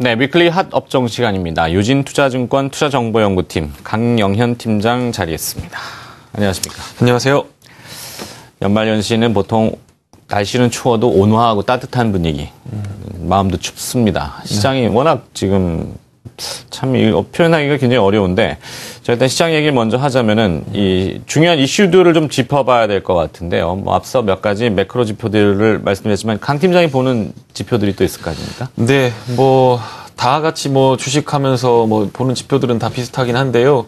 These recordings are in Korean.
네, 위클리 핫 업종 시간입니다. 유진투자증권 투자정보연구팀 강영현 팀장 자리했습니다. 안녕하십니까? 안녕하세요. 연말연시는 보통 날씨는 추워도 온화하고 따뜻한 분위기, 마음도 춥습니다. 시장이 워낙 지금 참 표현하기가 굉장히 어려운데, 자, 일단 시장 얘기를 먼저 하자면은 이 중요한 이슈들을 좀 짚어봐야 될 것 같은데요. 뭐 앞서 몇 가지 매크로 지표들을 말씀드렸지만 강 팀장이 보는 지표들이 또 있을 거 아닙니까? 네, 다 같이 주식하면서 보는 지표들은 다 비슷하긴 한데요.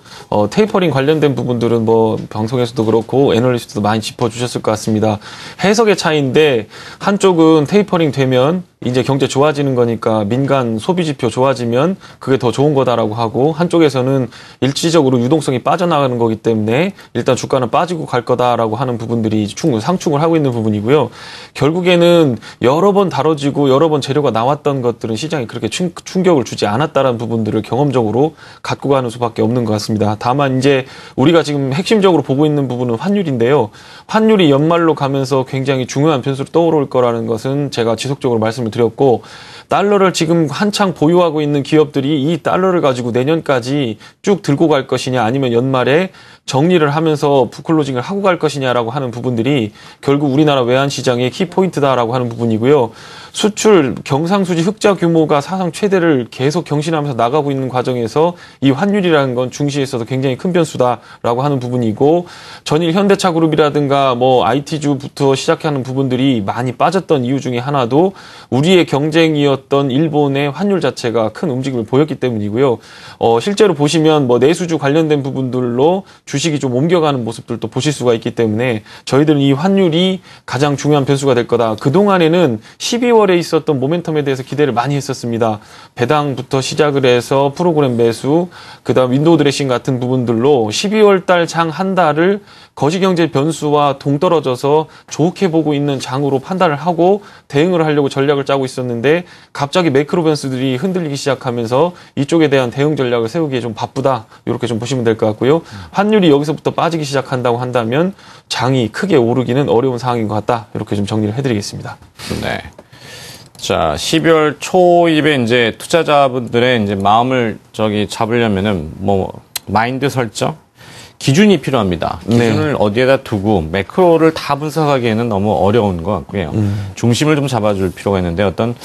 테이퍼링 관련된 부분들은 방송에서도 그렇고 애널리스트도 많이 짚어주셨을 것 같습니다. 해석의 차이인데 한쪽은 테이퍼링 되면 이제 경제 좋아지는 거니까 민간 소비 지표 좋아지면 그게 더 좋은 거다라고 하고, 한쪽에서는 일시적으로 유동성이 빠져나가는 거기 때문에 일단 주가는 빠지고 갈 거다라고 하는 부분들이 상충을 하고 있는 부분이고요. 결국에는 여러 번 다뤄지고 여러 번 재료가 나왔던 것들은 시장이 그렇게 충격을 주지 않았다라는 부분들을 경험적으로 갖고 가는 수밖에 없는 것 같습니다. 다만 이제 우리가 지금 핵심적으로 보고 있는 부분은 환율인데요. 환율이 연말로 가면서 굉장히 중요한 변수로 떠오를 거라는 것은 제가 지속적으로 말씀을 드렸고, 달러를 지금 한창 보유하고 있는 기업들이 이 달러를 가지고 내년까지 쭉 들고 갈 것이냐, 아니면 연말에 정리를 하면서 붓클로징을 하고 갈 것이냐라고 하는 부분들이 결국 우리나라 외환시장의 키포인트다라고 하는 부분이고요. 수출 경상수지 흑자 규모가 사상 최대를 계속 경신하면서 나가고 있는 과정에서 이 환율이라는 건 중시에서도 굉장히 큰 변수다라고 하는 부분이고, 전일 현대차그룹이라든가 IT주부터 시작하는 부분들이 많이 빠졌던 이유 중에 하나도 우리의 경쟁이었던 일본의 환율 자체가 큰 움직임을 보였기 때문이고요. 실제로 보시면 내수주 관련된 부분들로 주식이 좀 옮겨가는 모습들도 보실 수가 있기 때문에 저희들은 이 환율이 가장 중요한 변수가 될 거다. 그동안에는 12월에 있었던 모멘텀에 대해서 기대를 많이 했었습니다. 배당부터 시작을 해서 프로그램 매수, 그다음 윈도우 드레싱 같은 부분들로 12월 달 장 한 달을 거시경제 변수와 동떨어져서 좋게 보고 있는 장으로 판단을 하고 대응을 하려고 전략을 짜고 있었는데, 갑자기 매크로 변수들이 흔들리기 시작하면서 이쪽에 대한 대응 전략을 세우기에 좀 바쁘다, 이렇게 좀 보시면 될 것 같고요. 환율이 여기서부터 빠지기 시작한다고 한다면 장이 크게 오르기는 어려운 상황인 것 같다, 이렇게 좀 정리를 해드리겠습니다. 네. 자, 12월 초입에 이제 투자자분들의 이제 마음을 잡으려면은 마인드 설정? 기준이 필요합니다. 기준을 네. 어디에다 두고 매크로를 다 분석하기에는 너무 어려운 것 같고요. 중심을 좀 잡아줄 필요가 있는데 어떤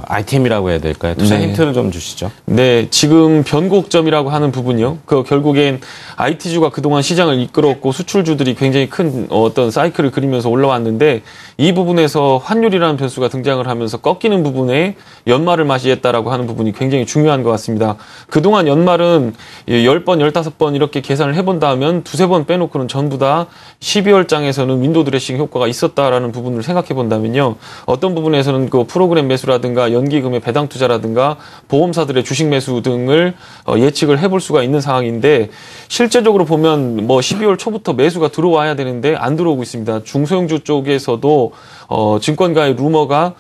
아이템이라고 해야 될까요? 투자 네. 힌트를 좀 주시죠. 네, 지금 변곡점이라고 하는 부분이요. 결국엔 IT주가 그동안 시장을 이끌었고 수출주들이 굉장히 큰 어떤 사이클을 그리면서 올라왔는데, 이 부분에서 환율이라는 변수가 등장을 하면서 꺾이는 부분에 연말을 맞이했다라고 하는 부분이 굉장히 중요한 것 같습니다. 그동안 연말은 10번, 15번 이렇게 계산을 해본다면 두세 번 빼놓고는 전부 다 12월 장에서는 윈도우 드레싱 효과가 있었다라는 부분을 생각해 본다면요. 어떤 부분에서는 그 프로그램 매수라든가 연기금의 배당 투자라든가 보험사들의 주식 매수 등을 예측을 해볼 수가 있는 상황인데, 실제적으로 보면 12월 초부터 매수가 들어와야 되는데 안 들어오고 있습니다. 중소형주 쪽에서도 증권가의 루머가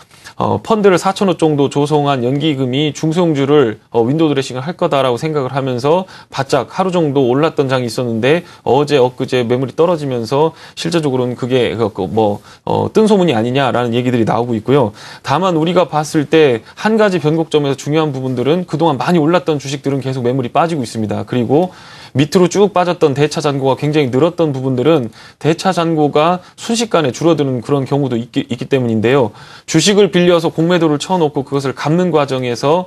펀드를 4,000억 정도 조성한 연기금이 중소형주를 윈도우 드레싱을 할 거다라고 생각을 하면서 바짝 하루 정도 올랐던 장이 있었는데, 어제 엊그제 매물이 떨어지면서 실제적으로는 그게 뜬 소문이 아니냐라는 얘기들이 나오고 있고요. 다만 우리가 봤을 때 한 가지 변곡점에서 중요한 부분들은 그동안 많이 올랐던 주식들은 계속 매물이 빠지고 있습니다. 그리고 밑으로 쭉 빠졌던 대차 잔고가 굉장히 늘었던 부분들은 대차 잔고가 순식간에 줄어드는 그런 경우도 있기 때문인데요. 주식을 빌려서 공매도를 쳐놓고 그것을 갚는 과정에서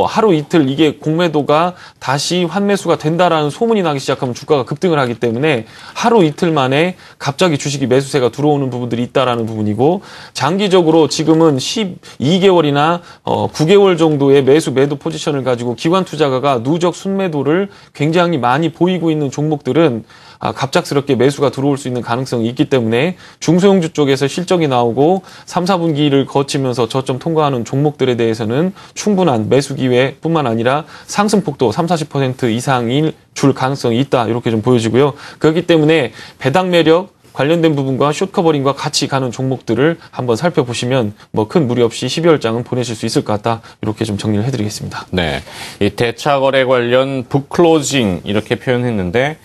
하루 이틀 이게 공매도가 다시 환매수가 된다라는 소문이 나기 시작하면 주가가 급등을 하기 때문에 하루 이틀 만에 갑자기 주식이 매수세가 들어오는 부분들이 있다라는 부분이고, 장기적으로 지금은 12개월이나 9개월 정도의 매도 포지션을 가지고 기관 투자가가 누적 순매도를 굉장히 많이 보이고 있는 종목들은 갑작스럽게 매수가 들어올 수 있는 가능성이 있기 때문에 중소형주 쪽에서 실적이 나오고 3, 4분기를 거치면서 저점 통과하는 종목들에 대해서는 충분한 매수 기회뿐만 아니라 상승폭도 3, 40% 이상일 줄 가능성이 있다, 이렇게 좀 보여지고요. 그렇기 때문에 배당 매력 관련된 부분과 숏커버링과 같이 가는 종목들을 한번 살펴보시면 큰 무리 없이 12월장은 보내실 수 있을 것 같다, 이렇게 좀 정리를 해드리겠습니다. 네, 이 대차 거래 관련 붓클로징 이렇게 표현했는데,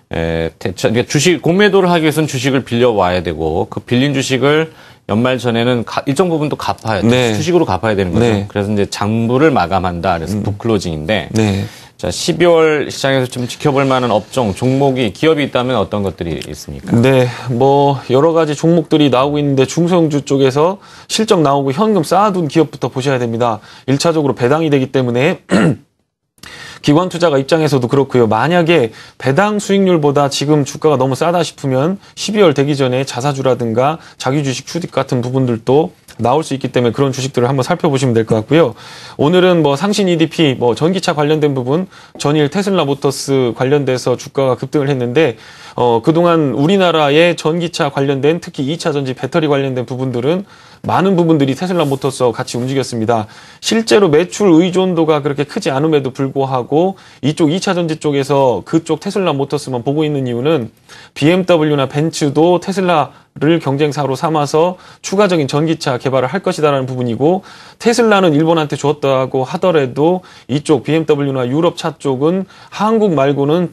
그러니까 주식 공매도를 하기 위해서는 주식을 빌려 와야 되고, 그 빌린 주식을 연말 전에는 일정 부분 또 갚아야 돼. 네. 수식으로 갚아야 되는 거죠. 네. 그래서 이제 장부를 마감한다. 그래서 북클로징인데 네. 자, 12월 시장에서 좀 지켜볼 만한 업종, 종목이, 기업이 있다면 어떤 것들이 있습니까? 네, 뭐 여러 가지 종목들이 나오고 있는데 중소형주 쪽에서 실적 나오고 현금 쌓아둔 기업부터 보셔야 됩니다. 1차적으로 배당이 되기 때문에 기관 투자가 입장에서도 그렇고요. 만약에 배당 수익률보다 지금 주가가 너무 싸다 싶으면 12월 되기 전에 자사주라든가 자기 주식 취득 같은 부분들도 나올 수 있기 때문에 그런 주식들을 한번 살펴보시면 될 것 같고요. 오늘은 뭐 상신 EDP, 뭐 전기차 관련된 부분, 전일 테슬라 모터스 관련돼서 주가가 급등을 했는데 그동안 우리나라의 전기차 관련된 특히 2차 전지 배터리 관련된 부분들은 많은 부분들이 테슬라 모터스와 같이 움직였습니다. 실제로 매출 의존도가 그렇게 크지 않음에도 불구하고 이쪽 2차 전지 쪽에서 그쪽 테슬라 모터스만 보고 있는 이유는 BMW나 벤츠도 테슬라를 경쟁사로 삼아서 추가적인 전기차 개발을 할 것이다라는 부분이고 테슬라는 일본한테 줬다고 하더라도 이쪽 BMW나 유럽 차 쪽은 한국 말고는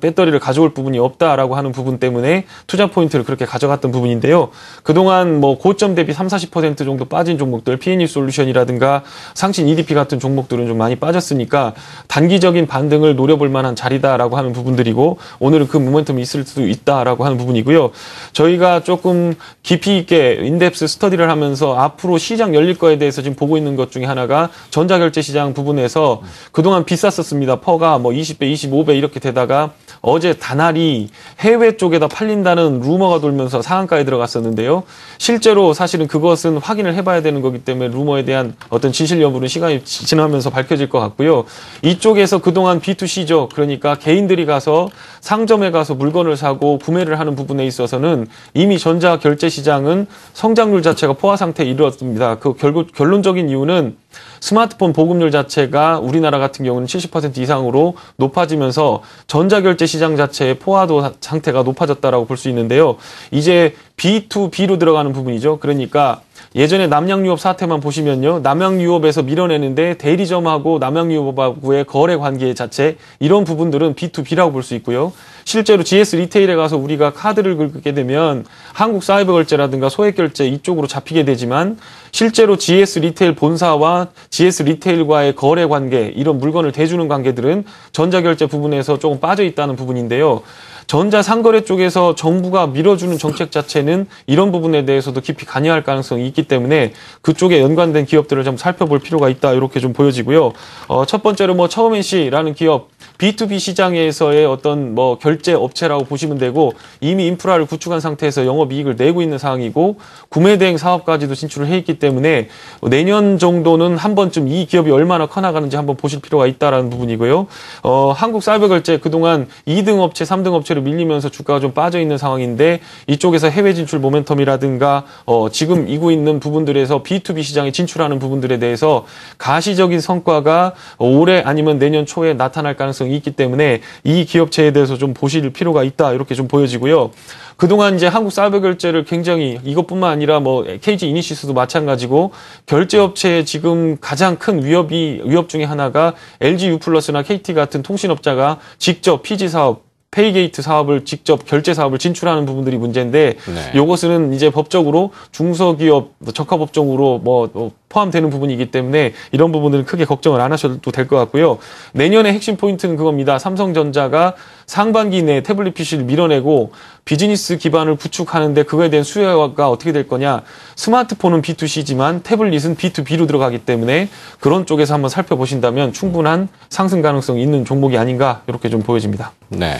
배터리를 가져올 부분이 없다라고 하는 부분 때문에 투자 포인트를 그렇게 가져갔던 부분인데요. 그동안 뭐 고점 대비 30-40% 정도 빠진 종목들, P&E 솔루션이라든가 상신 EDP 같은 종목들은 좀 많이 빠졌으니까 단기적인 반등을 노려볼 만한 자리다라고 하는 부분들이고 오늘은 그 모멘텀이 있을 수 있다라고 하는 부분이고요. 저희가 조금 깊이 있게 인덱스 스터디를 하면서 앞으로 시장 열릴 거에 대해서 지금 보고 있는 것 중에 하나가 전자결제 시장 부분에서 그동안 비쌌었습니다. 퍼가 뭐 20배, 25배 이렇게 되다가 어제 다날이 해외 쪽에다 팔린다는 루머가 돌면서 상한가에 들어갔었는데요. 실제로 사실은 그것은 확인을 해봐야 되는 거기 때문에 루머에 대한 어떤 진실 여부는 시간이 지나면서 밝혀질 것 같고요. 이쪽에서 그동안 B2C죠. 그러니까 개인들이 가서 상점에 가서 물건을 사고 구매를 하는 부분에 있어서는 이미 전자결제 시장은 성장률 자체가 포화 상태에 이르렀습니다. 그 결론적인 이유는 스마트폰 보급률 자체가 우리나라 같은 경우는 70% 이상으로 높아지면서 전자결제 시장 자체의 포화도 상태가 높아졌다라고 볼 수 있는데요. 이제 B2B로 들어가는 부분이죠. 그러니까 예전에 남양유업 사태만 보시면요. 남양유업에서 밀어내는데 대리점하고 남양유업하고의 거래 관계 자체 이런 부분들은 B2B라고 볼 수 있고요. 실제로 GS 리테일에 가서 우리가 카드를 긁게 되면 한국 사이버 결제라든가 소액 결제 이쪽으로 잡히게 되지만 실제로 GS 리테일 본사와 GS 리테일과의 거래 관계 이런 물건을 대주는 관계들은 전자결제 부분에서 조금 빠져 있다는 부분인데요. 전자상거래 쪽에서 정부가 밀어주는 정책 자체는 이런 부분에 대해서도 깊이 관여할 가능성이 있기 때문에 그쪽에 연관된 기업들을 좀 살펴볼 필요가 있다 이렇게 좀 보여지고요. 첫 번째로 뭐 처음NC라는 기업 B2B 시장에서의 어떤 뭐 결제 업체라고 보시면 되고 이미 인프라를 구축한 상태에서 영업이익을 내고 있는 상황이고 구매 대행 사업까지도 진출을 해 있기 때문에 내년 정도는 한 번쯤 이 기업이 얼마나 커나가는지 한번 보실 필요가 있다라는 부분이고요. 한국 사이버 결제 그동안 2등 업체, 3등 업체로 밀리면서 주가가 좀 빠져 있는 상황인데 이쪽에서 해외 진출 모멘텀이라든가 지금 이고 있는 부분들에서 B2B 시장에 진출하는 부분들에 대해서 가시적인 성과가 올해 아니면 내년 초에 나타날 가능성이 있기 때문에 이 기업체에 대해서 좀 보실 필요가 있다 이렇게 좀 보여지고요. 그동안 이제 한국 사이버 결제를 굉장히 이것뿐만 아니라 뭐 KG 이니시스도 마찬가지고 결제 업체의 지금 가장 큰 위협 중에 하나가 LG U+나 KT 같은 통신업자가 직접 PG 사업 페이게이트 사업을 직접 결제 사업을 진출하는 부분들이 문제인데 이것은 이제 법적으로 중소기업 적합업종으로 뭐 포함되는 부분이기 때문에 이런 부분들은 크게 걱정을 안 하셔도 될 것 같고요. 내년의 핵심 포인트는 그겁니다. 삼성전자가 상반기 내에 태블릿 PC를 밀어내고 비즈니스 기반을 구축하는데 그거에 대한 수요가 어떻게 될 거냐. 스마트폰은 B2C지만 태블릿은 B2B로 들어가기 때문에 그런 쪽에서 한번 살펴보신다면 충분한 상승 가능성이 있는 종목이 아닌가 이렇게 좀 보여집니다. 네.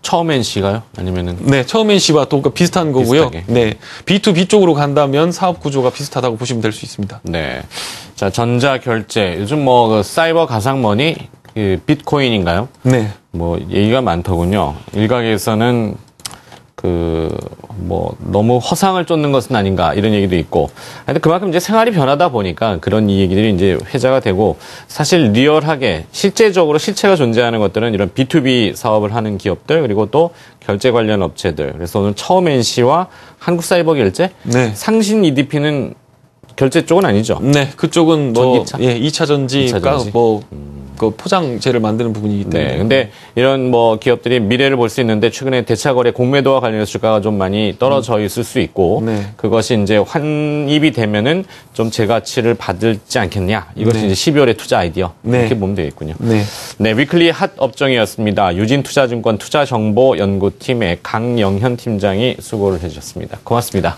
처음NC가요? 아니면은? 네, 처음NC와 또 비슷한 거고요. 비슷하게. 네. B2B 쪽으로 간다면 사업 구조가 비슷하다고 보시면 될 수 있습니다. 네. 자, 전자결제. 요즘 뭐, 사이버 가상머니, 비트코인인가요? 네. 뭐, 얘기가 많더군요. 일각에서는 너무 허상을 쫓는 것은 아닌가, 이런 얘기도 있고. 근데 그만큼 이제 생활이 변하다 보니까 그런 얘기들이 이제 회자가 되고, 사실 리얼하게, 실제적으로 실체가 존재하는 것들은 이런 B2B 사업을 하는 기업들, 그리고 또 결제 관련 업체들. 그래서 오늘 처음NC와 한국사이버결제, 네. 상신 EDP는 결제 쪽은 아니죠. 네, 그쪽은 뭐, 전기차? 예, 2차 전지가 2차 전지? 뭐, 그 포장재를 만드는 부분이기 때문에. 네. 근데 이런 뭐 기업들이 미래를 볼 수 있는데 최근에 대차거래 공매도와 관련해서 주가가 좀 많이 떨어져 있을 수 있고 네. 그것이 이제 환입이 되면은 좀 재가치를 받을지 않겠냐. 이것이 네. 이제 12월의 투자 아이디어. 네. 이렇게 보면 되겠군요. 네. 네, 위클리 핫 업종이었습니다. 유진투자증권 투자정보연구팀의 강영현 팀장이 수고를 해주셨습니다. 고맙습니다.